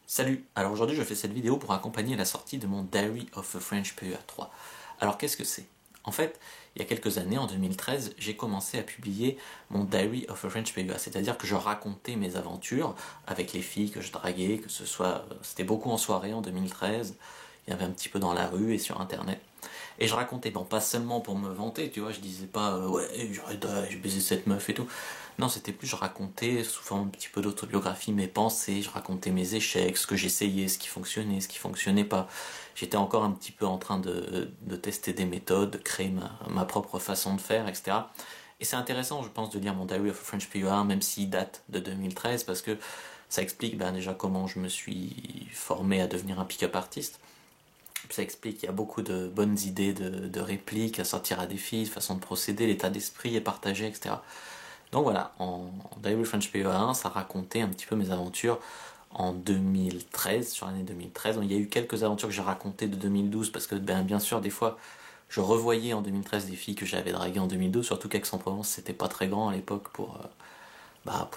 Salut, alors aujourd'hui je fais cette vidéo pour accompagner la sortie de mon Diary of a French PEA 3. Alors qu'est-ce que c'est? En fait, il y a quelques années, en 2013, j'ai commencé à publier mon Diary of a French PEA, c'est-à-dire que je racontais mes aventures avec les filles que je draguais, que ce soit, c'était beaucoup en soirée en 2013, il y avait un petit peu dans la rue et sur internet. Et je racontais, bon, pas seulement pour me vanter, tu vois, je disais pas, ouais, j'ai baisé cette meuf et tout. Non, c'était plus, je racontais, sous forme un petit peu d'autobiographie, mes pensées, je racontais mes échecs, ce que j'essayais, ce qui fonctionnait pas. J'étais encore un petit peu en train de tester des méthodes, de créer ma propre façon de faire, etc. Et c'est intéressant, je pense, de lire mon Diary of a French PUA, même s'il date de 2013, parce que ça explique ben, déjà comment je me suis formé à devenir un pick-up artiste. Ça explique qu'il y a beaucoup de bonnes idées de répliques à sortir à des filles, de façon de procéder, l'état d'esprit est partagé, etc. Donc voilà, en Diary of French PEA 1, ça racontait un petit peu mes aventures en 2013, sur l'année 2013. Il y a eu quelques aventures que j'ai racontées de 2012, parce que bien sûr, des fois, je revoyais en 2013 des filles que j'avais draguées en 2012, surtout qu'Aix-en-Provence, c'était pas très grand à l'époque pour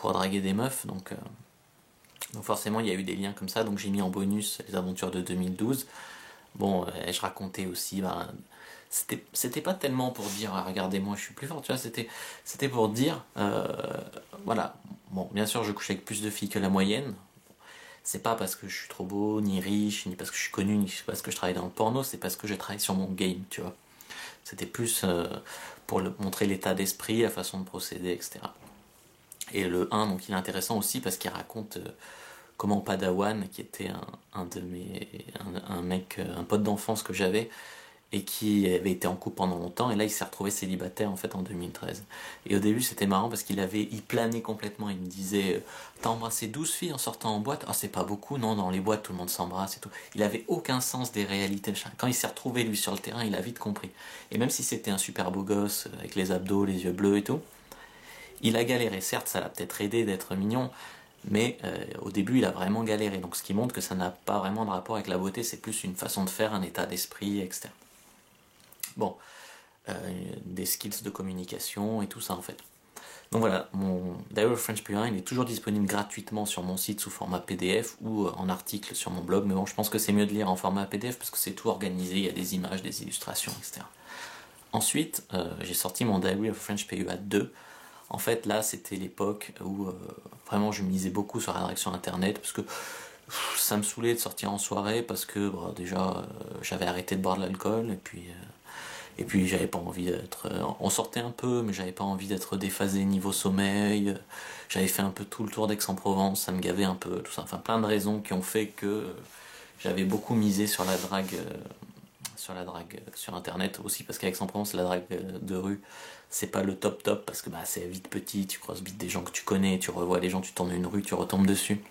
draguer des meufs, donc forcément, il y a eu des liens comme ça, donc j'ai mis en bonus les aventures de 2012. Bon, je racontais aussi, c'était pas tellement pour dire ah, regardez-moi je suis plus fort, tu vois, c'était pour dire voilà, bon, bien sûr je couche avec plus de filles que la moyenne. C'est pas parce que je suis trop beau, ni riche, ni parce que je suis connu, ni parce que je travaille dans le porno, c'est parce que je travaille sur mon game, tu vois. C'était plus pour montrer l'état d'esprit, la façon de procéder, etc. Et le 1, donc il est intéressant aussi parce qu'il raconte comment Padawan, qui était un de mes un mec, un pote d'enfance que j'avais et qui avait été en couple pendant longtemps, et là il s'est retrouvé célibataire en fait en 2013. Et au début c'était marrant parce il planait complètement, il me disait t'as embrassé 12 filles en sortant en boîte? Ah, c'est pas beaucoup, non, dans les boîtes tout le monde s'embrasse et tout. Il avait aucun sens des réalités. Quand il s'est retrouvé lui sur le terrain, il a vite compris. Et même si c'était un super beau gosse avec les abdos, les yeux bleus et tout, il a galéré. Certes, ça l'a peut-être aidé d'être mignon, mais au début il a vraiment galéré. Donc ce qui montre que ça n'a pas vraiment de rapport avec la beauté, c'est plus une façon de faire, un état d'esprit, etc. Bon, des skills de communication et tout ça en fait. Donc voilà, mon Diary of French PUA, il est toujours disponible gratuitement sur mon site sous format PDF ou en article sur mon blog, mais bon, je pense que c'est mieux de lire en format PDF parce que c'est tout organisé, il y a des images, des illustrations, etc. Ensuite, j'ai sorti mon Diary of French PUA 2. En fait, là, c'était l'époque où vraiment je misais beaucoup sur la direction internet parce que ça me saoulait de sortir en soirée parce que déjà j'avais arrêté de boire de l'alcool et puis j'avais pas envie d'être. On sortait un peu, mais j'avais pas envie d'être déphasé niveau sommeil. J'avais fait un peu tout le tour d'Aix-en-Provence, ça me gavait un peu, tout ça. Enfin, plein de raisons qui ont fait que j'avais beaucoup misé sur la drague. Sur internet aussi, parce qu'Aix-en-Provence, la drague de rue, c'est pas le top top parce que c'est vite petit, tu crosses vite des gens que tu connais, tu revois les gens, tu tournes une rue, tu retombes dessus.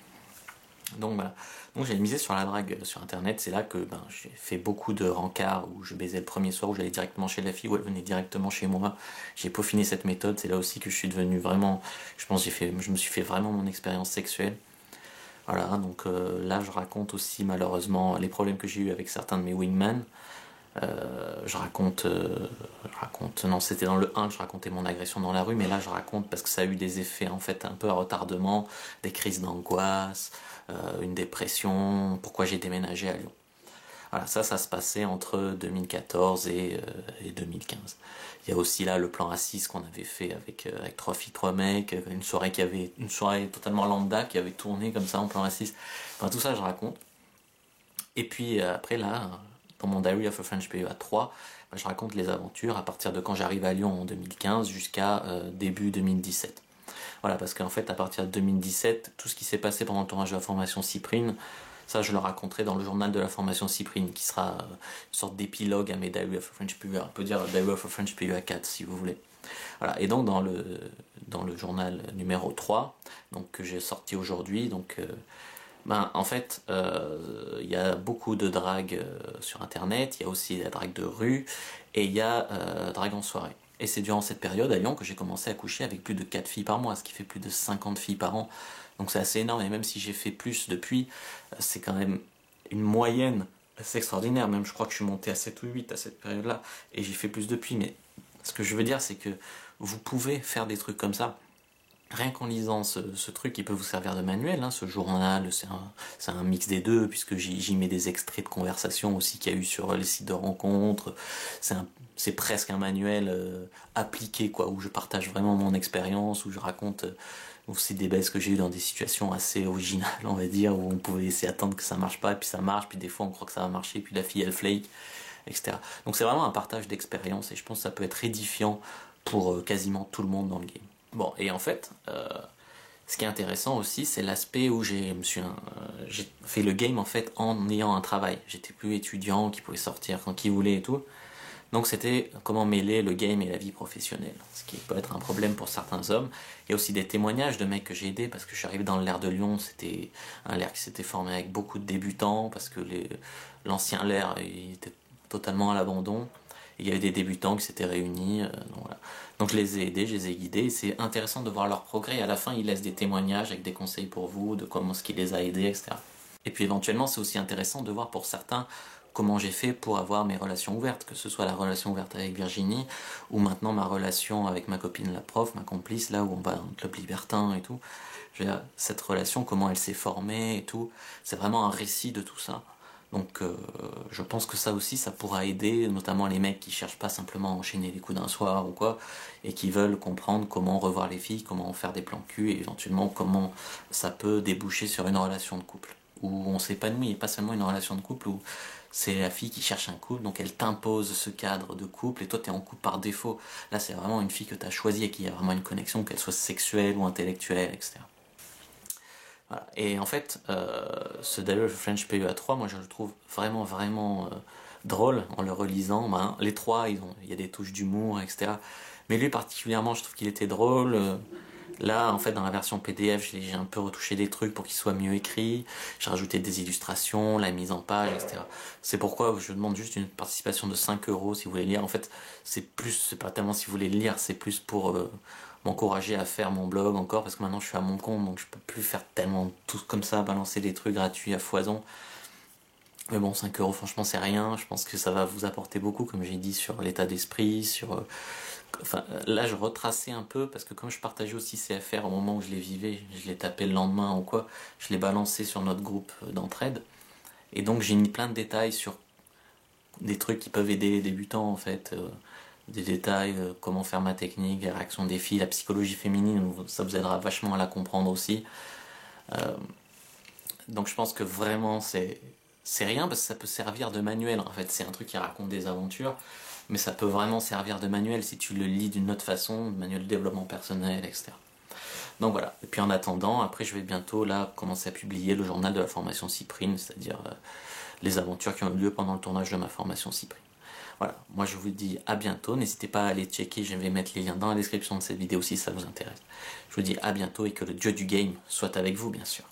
Donc voilà. Donc j'ai misé sur la drague sur internet, c'est là que j'ai fait beaucoup de rencarts où je baisais le premier soir, où j'allais directement chez la fille, où elle venait directement chez moi. J'ai peaufiné cette méthode, c'est là aussi que je suis devenu vraiment, je pense je me suis fait vraiment mon expérience sexuelle. Voilà, donc là je raconte aussi malheureusement les problèmes que j'ai eu avec certains de mes wingman. Non, c'était dans le 1 que je racontais mon agression dans la rue, mais là je raconte parce que ça a eu des effets en fait un peu à retardement, des crises d'angoisse, une dépression, pourquoi j'ai déménagé à Lyon. Voilà, ça se passait entre 2014 et 2015. Il y a aussi là le plan A6 qu'on avait fait avec 3 filles, 3 mecs, une soirée totalement lambda qui avait tourné comme ça en plan A6. Enfin, tout ça je raconte. Et puis après là, dans mon Diary of a French PEA 3, je raconte les aventures à partir de quand j'arrive à Lyon en 2015 jusqu'à début 2017. Voilà, parce qu'en fait, à partir de 2017, tout ce qui s'est passé pendant le tournage de la formation Cyprine, ça je le raconterai dans le journal de la formation Cyprine, qui sera une sorte d'épilogue à mes Diary of a French PEA, on peut dire Diary of a French PEA 4 si vous voulez. Voilà, et donc dans le journal numéro 3, donc, que j'ai sorti aujourd'hui, en fait, il y a beaucoup de drague sur internet, il y a aussi la drague de rue, et il y a drague en soirée. Et c'est durant cette période à Lyon que j'ai commencé à coucher avec plus de 4 filles par mois, ce qui fait plus de 50 filles par an. Donc c'est assez énorme, et même si j'ai fait plus depuis, c'est quand même une moyenne assez extraordinaire. Même je crois que je suis monté à 7 ou 8 à cette période-là, et j'ai fait plus depuis. Mais ce que je veux dire, c'est que vous pouvez faire des trucs comme ça, Rien qu'en lisant ce truc qui peut vous servir de manuel, hein, ce journal, c'est un mix des deux, puisque j'y mets des extraits de conversations aussi qu'il y a eu sur les sites de rencontres. C'est presque un manuel appliqué, quoi, où je partage vraiment mon expérience, où je raconte aussi des baisses que j'ai eues dans des situations assez originales, on va dire, où on pouvait essayer d'attendre que ça marche pas, et puis ça marche, puis des fois on croit que ça va marcher, puis la fille elle flake, etc. Donc c'est vraiment un partage d'expérience, et je pense que ça peut être édifiant pour quasiment tout le monde dans le game. Bon, et en fait, ce qui est intéressant aussi, c'est l'aspect où j'ai fait le game en fait en ayant un travail. J'étais plus étudiant qui pouvait sortir quand il voulait et tout. Donc c'était comment mêler le game et la vie professionnelle, ce qui peut être un problème pour certains hommes. Il y a aussi des témoignages de mecs que j'ai aidés parce que je suis arrivé dans l'air de Lyon, c'était un l'air qui s'était formé avec beaucoup de débutants parce que l'ancien l'air était totalement à l'abandon. Il y avait des débutants qui s'étaient réunis, donc voilà. Donc je les ai aidés, je les ai guidés, et c'est intéressant de voir leur progrès. À la fin, ils laissent des témoignages avec des conseils pour vous, de comment ce qui les a aidés, etc. Et puis éventuellement, c'est aussi intéressant de voir pour certains comment j'ai fait pour avoir mes relations ouvertes, que ce soit la relation ouverte avec Virginie, ou maintenant ma relation avec ma copine la prof, ma complice, là où on va dans le club libertin et tout. Cette relation, comment elle s'est formée et tout, c'est vraiment un récit de tout ça. Donc je pense que ça aussi, ça pourra aider, notamment les mecs qui cherchent pas simplement à enchaîner les coups d'un soir ou quoi, et qui veulent comprendre comment revoir les filles, comment faire des plans cul, et éventuellement comment ça peut déboucher sur une relation de couple, où on s'épanouit, et pas seulement une relation de couple où c'est la fille qui cherche un couple, donc elle t'impose ce cadre de couple, et toi t'es en couple par défaut. Là c'est vraiment une fille que t'as choisie et qui a vraiment une connexion, qu'elle soit sexuelle ou intellectuelle, etc. Voilà. Et en fait, ce Diary of a French PEA 3, moi je le trouve vraiment drôle en le relisant. Ben, les trois, il y a des touches d'humour, etc. Mais lui particulièrement, je trouve qu'il était drôle. Là, en fait, dans la version PDF, j'ai un peu retouché des trucs pour qu'il soit mieux écrit. J'ai rajouté des illustrations, la mise en page, etc. C'est pourquoi je demande juste une participation de 5 € si vous voulez lire. En fait, c'est pas tellement si vous voulez le lire, c'est plus pour m'encourager à faire mon blog encore, parce que maintenant je suis à mon compte, donc je peux plus faire tellement tout comme ça, balancer des trucs gratuits à foison. Mais bon, 5 € franchement c'est rien, je pense que ça va vous apporter beaucoup, comme j'ai dit, sur l'état d'esprit, sur... Enfin, là je retraçais un peu, parce que comme je partageais aussi ces affaires au moment où je les vivais, je les tapais le lendemain ou quoi, je les balançais sur notre groupe d'entraide, et donc j'ai mis plein de détails sur des trucs qui peuvent aider les débutants en fait, des détails, comment faire ma technique, les réactions des filles, la psychologie féminine, ça vous aidera vachement à la comprendre aussi. Donc je pense que vraiment c'est rien parce que ça peut servir de manuel. En fait, c'est un truc qui raconte des aventures, mais ça peut vraiment servir de manuel si tu le lis d'une autre façon, manuel de développement personnel, etc. Donc voilà. Et puis en attendant, après je vais bientôt là commencer à publier le journal de la formation Cyprine, c'est-à-dire les aventures qui ont eu lieu pendant le tournage de ma formation Cyprine. Voilà, moi je vous dis à bientôt, n'hésitez pas à aller checker, je vais mettre les liens dans la description de cette vidéo si ça vous intéresse. Je vous dis à bientôt et que le dieu du game soit avec vous bien sûr.